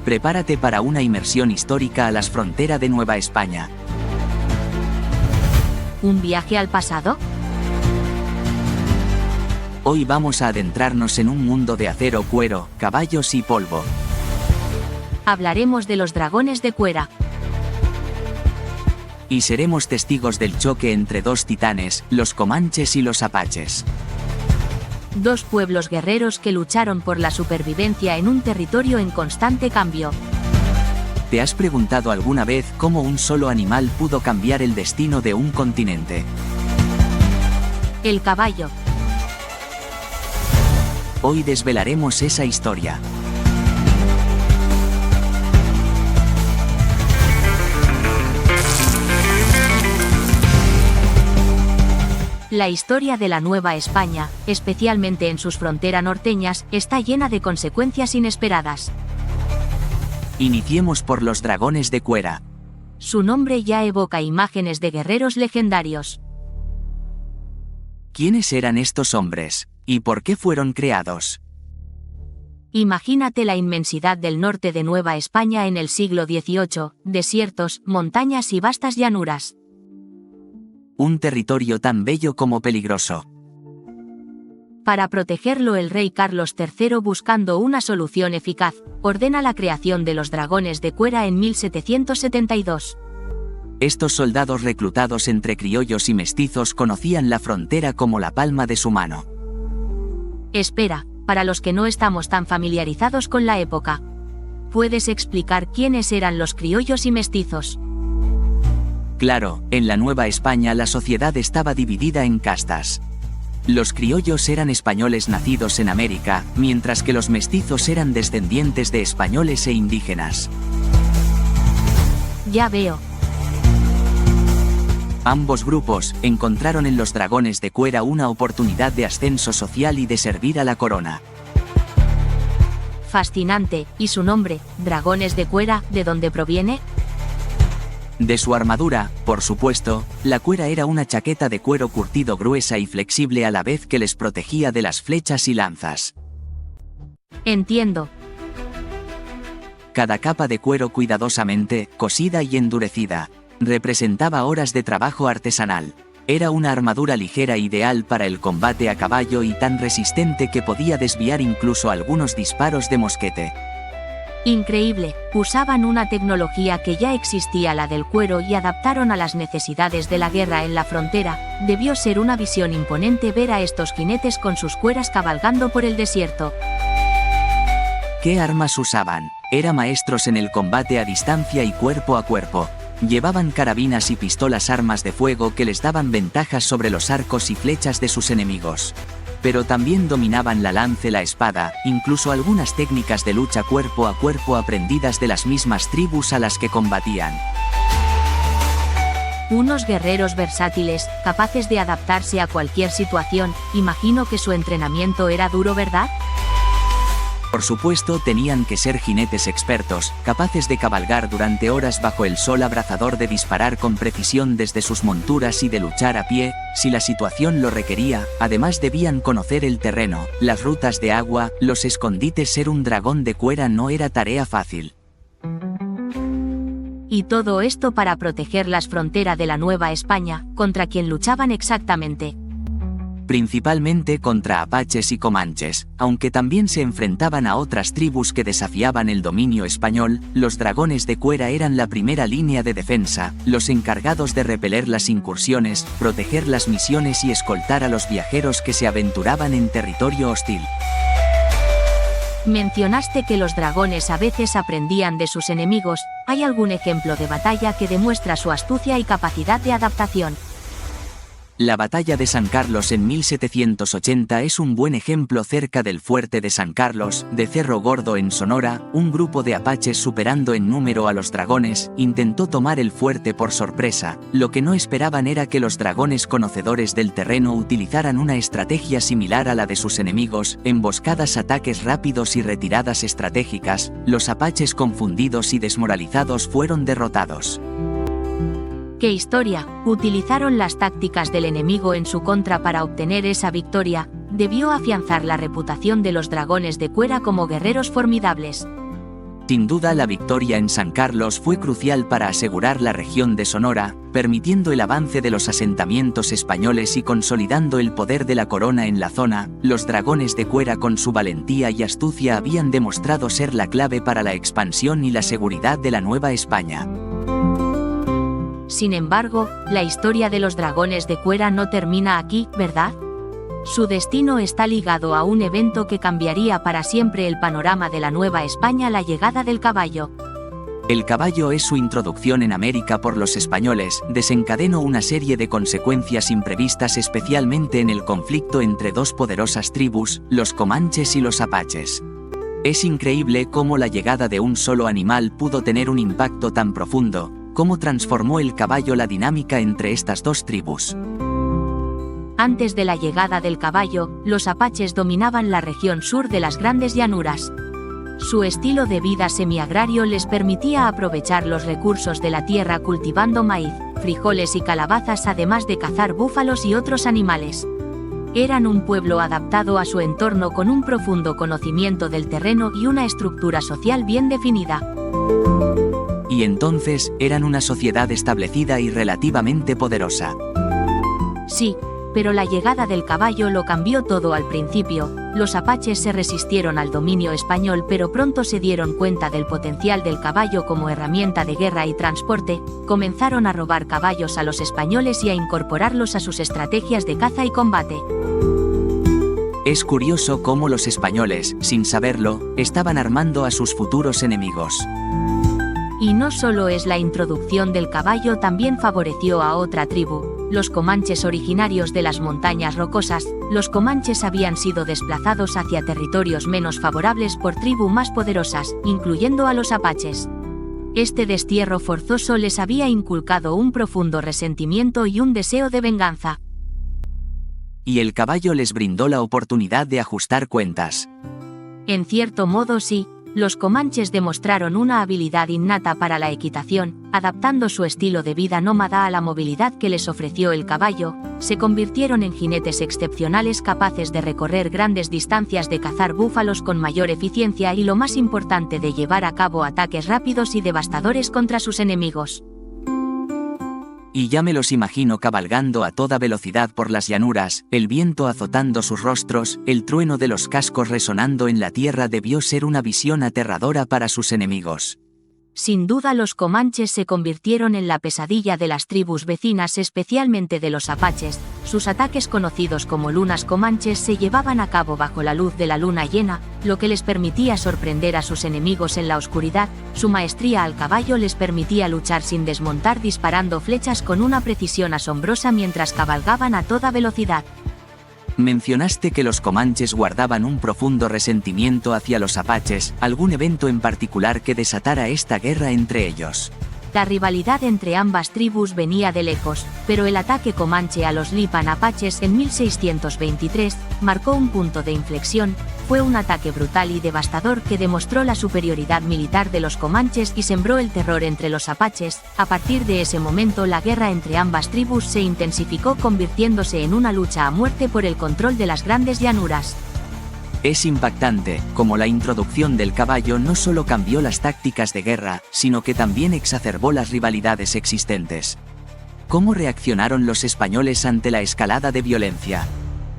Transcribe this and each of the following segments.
Prepárate para una inmersión histórica a la frontera de Nueva España. ¿Un viaje al pasado? Hoy vamos a adentrarnos en un mundo de acero, cuero, caballos y polvo. Hablaremos de los dragones de Cuera. Y seremos testigos del choque entre dos titanes, los comanches y los apaches. Dos pueblos guerreros que lucharon por la supervivencia en un territorio en constante cambio. ¿Te has preguntado alguna vez cómo un solo animal pudo cambiar el destino de un continente? El caballo. Hoy desvelaremos esa historia. La historia de la Nueva España, especialmente en sus fronteras norteñas, está llena de consecuencias inesperadas. Iniciemos por los dragones de Cuera. Su nombre ya evoca imágenes de guerreros legendarios. ¿Quiénes eran estos hombres? ¿Y por qué fueron creados? Imagínate la inmensidad del norte de Nueva España en el siglo XVIII, desiertos, montañas y vastas llanuras. Un territorio tan bello como peligroso. Para protegerlo, el rey Carlos III, buscando una solución eficaz, ordena la creación de los dragones de Cuera en 1772. Estos soldados reclutados entre criollos y mestizos conocían la frontera como la palma de su mano. Espera, para los que no estamos tan familiarizados con la época, ¿puedes explicar quiénes eran los criollos y mestizos? Claro, en la Nueva España la sociedad estaba dividida en castas. Los criollos eran españoles nacidos en América, mientras que los mestizos eran descendientes de españoles e indígenas. Ya veo. Ambos grupos encontraron en los dragones de Cuera una oportunidad de ascenso social y de servir a la corona. Fascinante. ¿Y su nombre, dragones de Cuera, de dónde proviene? De su armadura, por supuesto, la cuera era una chaqueta de cuero curtido gruesa y flexible a la vez que les protegía de las flechas y lanzas. Entiendo. Cada capa de cuero cuidadosamente, cosida y endurecida, representaba horas de trabajo artesanal. Era una armadura ligera ideal para el combate a caballo y tan resistente que podía desviar incluso algunos disparos de mosquete. Increíble, usaban una tecnología que ya existía, la del cuero, y adaptaron a las necesidades de la guerra en la frontera. Debió ser una visión imponente ver a estos jinetes con sus cueras cabalgando por el desierto. ¿Qué armas usaban? Eran maestros en el combate a distancia y cuerpo a cuerpo. Llevaban carabinas y pistolas, armas de fuego que les daban ventajas sobre los arcos y flechas de sus enemigos. Pero también dominaban la lanza y la espada, incluso algunas técnicas de lucha cuerpo a cuerpo aprendidas de las mismas tribus a las que combatían. Unos guerreros versátiles, capaces de adaptarse a cualquier situación. Imagino que su entrenamiento era duro, ¿verdad? Por supuesto, tenían que ser jinetes expertos, capaces de cabalgar durante horas bajo el sol abrasador, de disparar con precisión desde sus monturas y de luchar a pie, si la situación lo requería. Además, debían conocer el terreno, las rutas de agua, los escondites. Ser un dragón de Cuera no era tarea fácil. Y todo esto para proteger las fronteras de la Nueva España. ¿Contra quién luchaban exactamente? Principalmente contra apaches y comanches, aunque también se enfrentaban a otras tribus que desafiaban el dominio español. Los dragones de Cuera eran la primera línea de defensa, los encargados de repeler las incursiones, proteger las misiones y escoltar a los viajeros que se aventuraban en territorio hostil. Mencionaste que los dragones a veces aprendían de sus enemigos. ¿Hay algún ejemplo de batalla que demuestra su astucia y capacidad de adaptación? La batalla de San Carlos en 1780 es un buen ejemplo. Cerca del fuerte de San Carlos, de Cerro Gordo en Sonora, un grupo de apaches, superando en número a los dragones, intentó tomar el fuerte por sorpresa. Lo que no esperaban era que los dragones, conocedores del terreno, utilizaran una estrategia similar a la de sus enemigos: emboscadas, ataques rápidos y retiradas estratégicas. Los apaches, confundidos y desmoralizados, fueron derrotados. ¿Qué historia? Utilizaron las tácticas del enemigo en su contra para obtener esa victoria. Debió afianzar la reputación de los dragones de Cuera como guerreros formidables. Sin duda, la victoria en San Carlos fue crucial para asegurar la región de Sonora, permitiendo el avance de los asentamientos españoles y consolidando el poder de la corona en la zona. Los dragones de Cuera, con su valentía y astucia, habían demostrado ser la clave para la expansión y la seguridad de la Nueva España. Sin embargo, la historia de los dragones de Cuera no termina aquí, ¿verdad? Su destino está ligado a un evento que cambiaría para siempre el panorama de la Nueva España: la llegada del caballo. El caballo es su introducción en América por los españoles, desencadenó una serie de consecuencias imprevistas, especialmente en el conflicto entre dos poderosas tribus, los comanches y los apaches. Es increíble cómo la llegada de un solo animal pudo tener un impacto tan profundo, cómo transformó el caballo la dinámica entre estas dos tribus. Antes de la llegada del caballo, los apaches dominaban la región sur de las Grandes Llanuras. Su estilo de vida semiagrario les permitía aprovechar los recursos de la tierra cultivando maíz, frijoles y calabazas, además de cazar búfalos y otros animales. Eran un pueblo adaptado a su entorno, con un profundo conocimiento del terreno y una estructura social bien definida. Y entonces, eran una sociedad establecida y relativamente poderosa. Sí, pero la llegada del caballo lo cambió todo. Al principio, los apaches se resistieron al dominio español, pero pronto se dieron cuenta del potencial del caballo como herramienta de guerra y transporte. Comenzaron a robar caballos a los españoles y a incorporarlos a sus estrategias de caza y combate. Es curioso cómo los españoles, sin saberlo, estaban armando a sus futuros enemigos. Y no solo es la introducción del caballo, también favoreció a otra tribu, los comanches originarios de las montañas rocosas. Los comanches habían sido desplazados hacia territorios menos favorables por tribus más poderosas, incluyendo a los apaches. Este destierro forzoso les había inculcado un profundo resentimiento y un deseo de venganza. Y el caballo les brindó la oportunidad de ajustar cuentas. En cierto modo sí. Los comanches demostraron una habilidad innata para la equitación, adaptando su estilo de vida nómada a la movilidad que les ofreció el caballo. Se convirtieron en jinetes excepcionales, capaces de recorrer grandes distancias, de cazar búfalos con mayor eficiencia y, lo más importante, de llevar a cabo ataques rápidos y devastadores contra sus enemigos. Y ya me los imagino cabalgando a toda velocidad por las llanuras, el viento azotando sus rostros, el trueno de los cascos resonando en la tierra. Debió ser una visión aterradora para sus enemigos. Sin duda, los comanches se convirtieron en la pesadilla de las tribus vecinas, especialmente de los apaches. Sus ataques, conocidos como lunas comanches, se llevaban a cabo bajo la luz de la luna llena, lo que les permitía sorprender a sus enemigos en la oscuridad. Su maestría al caballo les permitía luchar sin desmontar, disparando flechas con una precisión asombrosa mientras cabalgaban a toda velocidad. Mencionaste que los comanches guardaban un profundo resentimiento hacia los apaches. ¿Algún evento en particular que desatara esta guerra entre ellos? La rivalidad entre ambas tribus venía de lejos, pero el ataque comanche a los Lipan apaches en 1623 marcó un punto de inflexión. Fue un ataque brutal y devastador que demostró la superioridad militar de los comanches y sembró el terror entre los apaches. A partir de ese momento, la guerra entre ambas tribus se intensificó, convirtiéndose en una lucha a muerte por el control de las Grandes Llanuras. Es impactante, como la introducción del caballo no solo cambió las tácticas de guerra, sino que también exacerbó las rivalidades existentes. ¿Cómo reaccionaron los españoles ante la escalada de violencia?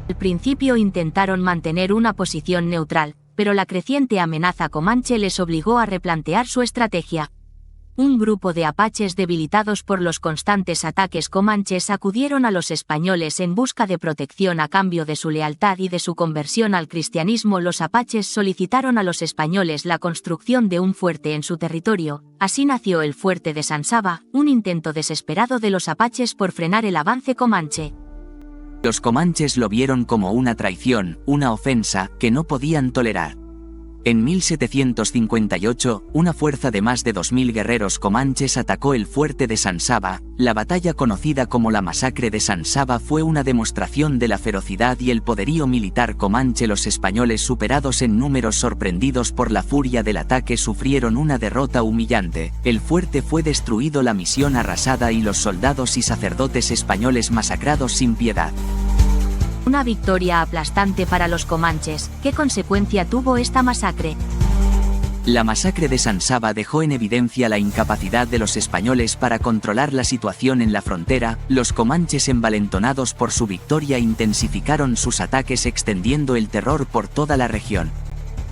Al principio intentaron mantener una posición neutral, pero la creciente amenaza comanche les obligó a replantear su estrategia. Un grupo de apaches, debilitados por los constantes ataques comanches, acudieron a los españoles en busca de protección a cambio de su lealtad y de su conversión al cristianismo. Los apaches solicitaron a los españoles la construcción de un fuerte en su territorio. Así nació el fuerte de San Saba, un intento desesperado de los apaches por frenar el avance comanche. Los comanches lo vieron como una traición, una ofensa, que no podían tolerar. En 1758, una fuerza de más de 2000 guerreros comanches atacó el fuerte de San Saba. La batalla, conocida como la Masacre de San Saba, fue una demostración de la ferocidad y el poderío militar comanche. Los españoles, superados en números, sorprendidos por la furia del ataque, sufrieron una derrota humillante. El fuerte fue destruido, la misión arrasada y los soldados y sacerdotes españoles masacrados sin piedad. Una victoria aplastante para los comanches. ¿Qué consecuencia tuvo esta masacre? La masacre de San Saba dejó en evidencia la incapacidad de los españoles para controlar la situación en la frontera. Los comanches, envalentonados por su victoria, intensificaron sus ataques, extendiendo el terror por toda la región.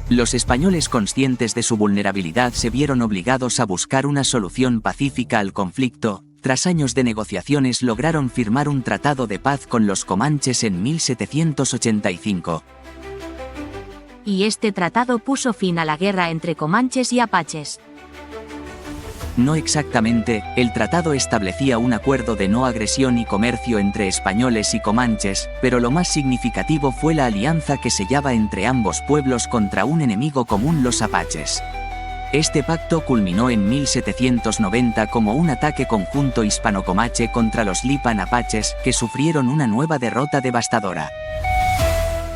Los españoles, conscientes de su vulnerabilidad, se vieron obligados a buscar una solución pacífica al conflicto. Tras años de negociaciones, lograron firmar un tratado de paz con los comanches en 1785. Y este tratado puso fin a la guerra entre comanches y apaches. No exactamente, el tratado establecía un acuerdo de no agresión y comercio entre españoles y comanches, pero lo más significativo fue la alianza que sellaba entre ambos pueblos contra un enemigo común, los apaches. Este pacto culminó en 1790 como un ataque conjunto hispano-comanche contra los Lipan apaches, que sufrieron una nueva derrota devastadora.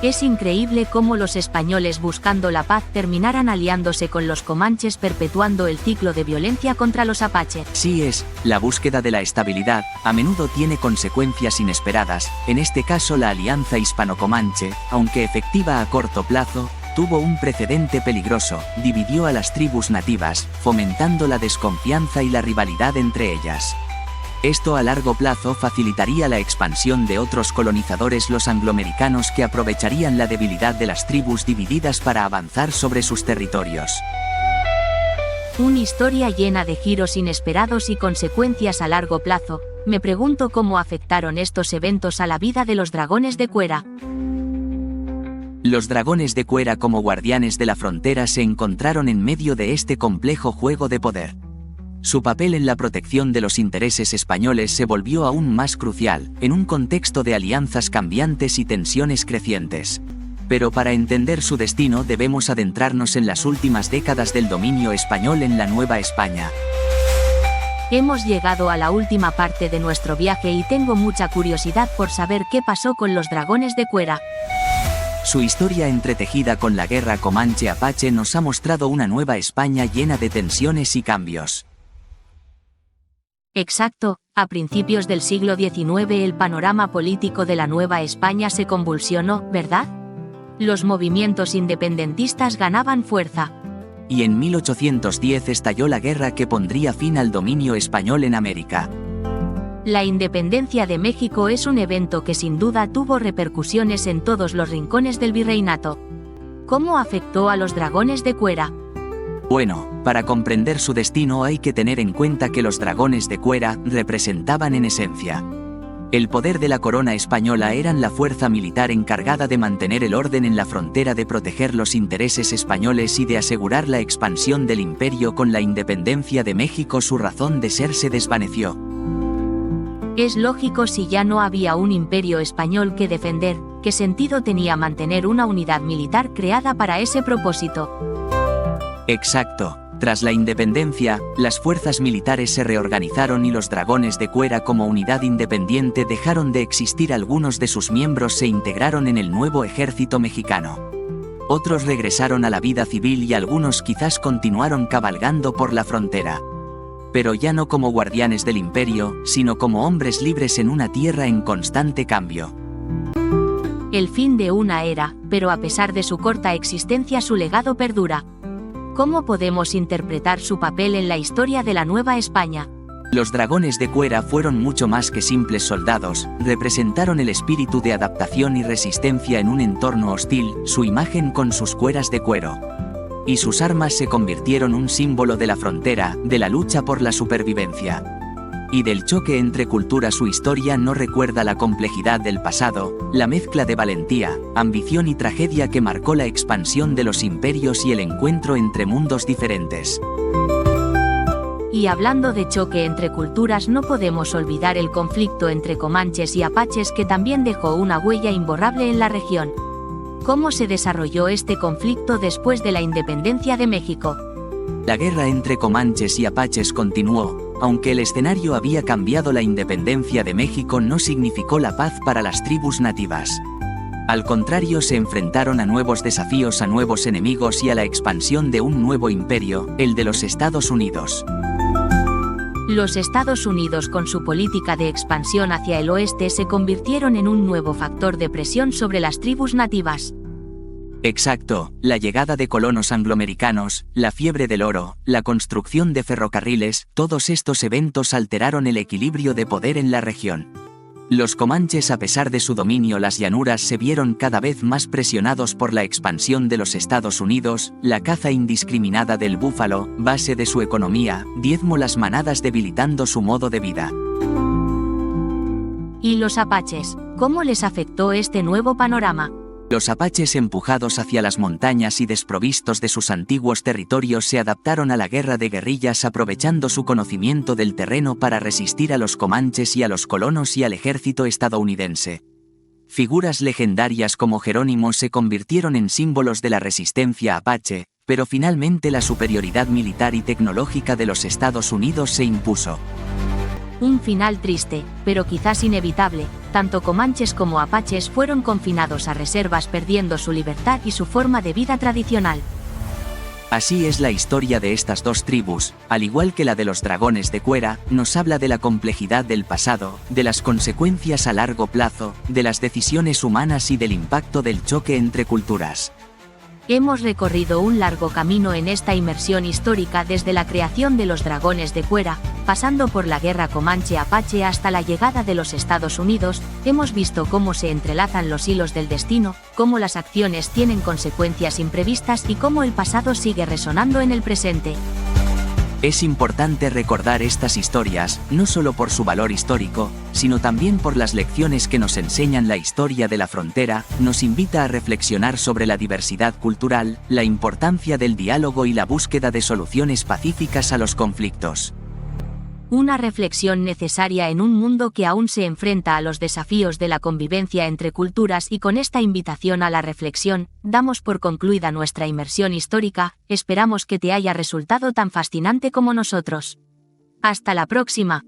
Es increíble cómo los españoles, buscando la paz, terminaran aliándose con los comanches, perpetuando el ciclo de violencia contra los apaches. Sí es, la búsqueda de la estabilidad a menudo tiene consecuencias inesperadas. En este caso, la alianza hispano-comanche, aunque efectiva a corto plazo, tuvo un precedente peligroso: dividió a las tribus nativas, fomentando la desconfianza y la rivalidad entre ellas. Esto a largo plazo facilitaría la expansión de otros colonizadores, los angloamericanos, que aprovecharían la debilidad de las tribus divididas para avanzar sobre sus territorios. Una historia llena de giros inesperados y consecuencias a largo plazo. Me pregunto cómo afectaron estos eventos a la vida de los dragones de Cuera. Los dragones de Cuera, como guardianes de la frontera, se encontraron en medio de este complejo juego de poder. Su papel en la protección de los intereses españoles se volvió aún más crucial, en un contexto de alianzas cambiantes y tensiones crecientes. Pero para entender su destino debemos adentrarnos en las últimas décadas del dominio español en la Nueva España. Hemos llegado a la última parte de nuestro viaje y tengo mucha curiosidad por saber qué pasó con los dragones de Cuera. Su historia, entretejida con la guerra comanche-apache, nos ha mostrado una Nueva España llena de tensiones y cambios. Exacto, a principios del siglo XIX el panorama político de la Nueva España se convulsionó, ¿verdad? Los movimientos independentistas ganaban fuerza. Y en 1810 estalló la guerra que pondría fin al dominio español en América. La independencia de México es un evento que sin duda tuvo repercusiones en todos los rincones del virreinato. ¿Cómo afectó a los dragones de Cuera? Bueno, para comprender su destino hay que tener en cuenta que los dragones de Cuera representaban en esencia el poder de la corona española. Eran la fuerza militar encargada de mantener el orden en la frontera, de proteger los intereses españoles y de asegurar la expansión del imperio. Con la independencia de México su razón de ser se desvaneció. Es lógico, si ya no había un imperio español que defender, ¿qué sentido tenía mantener una unidad militar creada para ese propósito? Exacto. Tras la independencia, las fuerzas militares se reorganizaron y los dragones de Cuera, como unidad independiente, dejaron de existir. Algunos de sus miembros se integraron en el nuevo ejército mexicano. Otros regresaron a la vida civil y algunos quizás continuaron cabalgando por la frontera. Pero ya no como guardianes del imperio, sino como hombres libres en una tierra en constante cambio. El fin de una era, pero a pesar de su corta existencia su legado perdura. ¿Cómo podemos interpretar su papel en la historia de la Nueva España? Los dragones de Cuera fueron mucho más que simples soldados, representaron el espíritu de adaptación y resistencia en un entorno hostil. Su imagen con sus cueras de cuero y sus armas se convirtieron en un símbolo de la frontera, de la lucha por la supervivencia y del choque entre culturas. Su historia no recuerda la complejidad del pasado, la mezcla de valentía, ambición y tragedia que marcó la expansión de los imperios y el encuentro entre mundos diferentes. Y hablando de choque entre culturas, no podemos olvidar el conflicto entre comanches y apaches, que también dejó una huella imborrable en la región. ¿Cómo se desarrolló este conflicto después de la independencia de México? La guerra entre comanches y apaches continuó. Aunque el escenario había cambiado, la independencia de México no significó la paz para las tribus nativas. Al contrario, se enfrentaron a nuevos desafíos, a nuevos enemigos y a la expansión de un nuevo imperio, el de los Estados Unidos. Los Estados Unidos, con su política de expansión hacia el oeste, se convirtieron en un nuevo factor de presión sobre las tribus nativas. Exacto, la llegada de colonos angloamericanos, la fiebre del oro, la construcción de ferrocarriles, todos estos eventos alteraron el equilibrio de poder en la región. Los comanches, a pesar de su dominio las llanuras, se vieron cada vez más presionados por la expansión de los Estados Unidos, la caza indiscriminada del búfalo, base de su economía, diezmó las manadas debilitando su modo de vida. ¿Y los apaches? ¿Cómo les afectó este nuevo panorama? Los apaches, empujados hacia las montañas y desprovistos de sus antiguos territorios, se adaptaron a la guerra de guerrillas, aprovechando su conocimiento del terreno para resistir a los comanches y a los colonos y al ejército estadounidense. Figuras legendarias como Jerónimo se convirtieron en símbolos de la resistencia apache, pero finalmente la superioridad militar y tecnológica de los Estados Unidos se impuso. Un final triste, pero quizás inevitable. Tanto comanches como apaches fueron confinados a reservas, perdiendo su libertad y su forma de vida tradicional. Así es la historia de estas dos tribus, al igual que la de los dragones de Cuera, nos habla de la complejidad del pasado, de las consecuencias a largo plazo, de las decisiones humanas y del impacto del choque entre culturas. Hemos recorrido un largo camino en esta inmersión histórica, desde la creación de los dragones de Cuera, pasando por la guerra comanche-apache hasta la llegada de los Estados Unidos. Hemos visto cómo se entrelazan los hilos del destino, cómo las acciones tienen consecuencias imprevistas y cómo el pasado sigue resonando en el presente. Es importante recordar estas historias, no solo por su valor histórico, sino también por las lecciones que nos enseñan. La historia de la frontera nos invita a reflexionar sobre la diversidad cultural, la importancia del diálogo y la búsqueda de soluciones pacíficas a los conflictos. Una reflexión necesaria en un mundo que aún se enfrenta a los desafíos de la convivencia entre culturas, y con esta invitación a la reflexión, damos por concluida nuestra inmersión histórica. Esperamos que te haya resultado tan fascinante como nosotros. Hasta la próxima.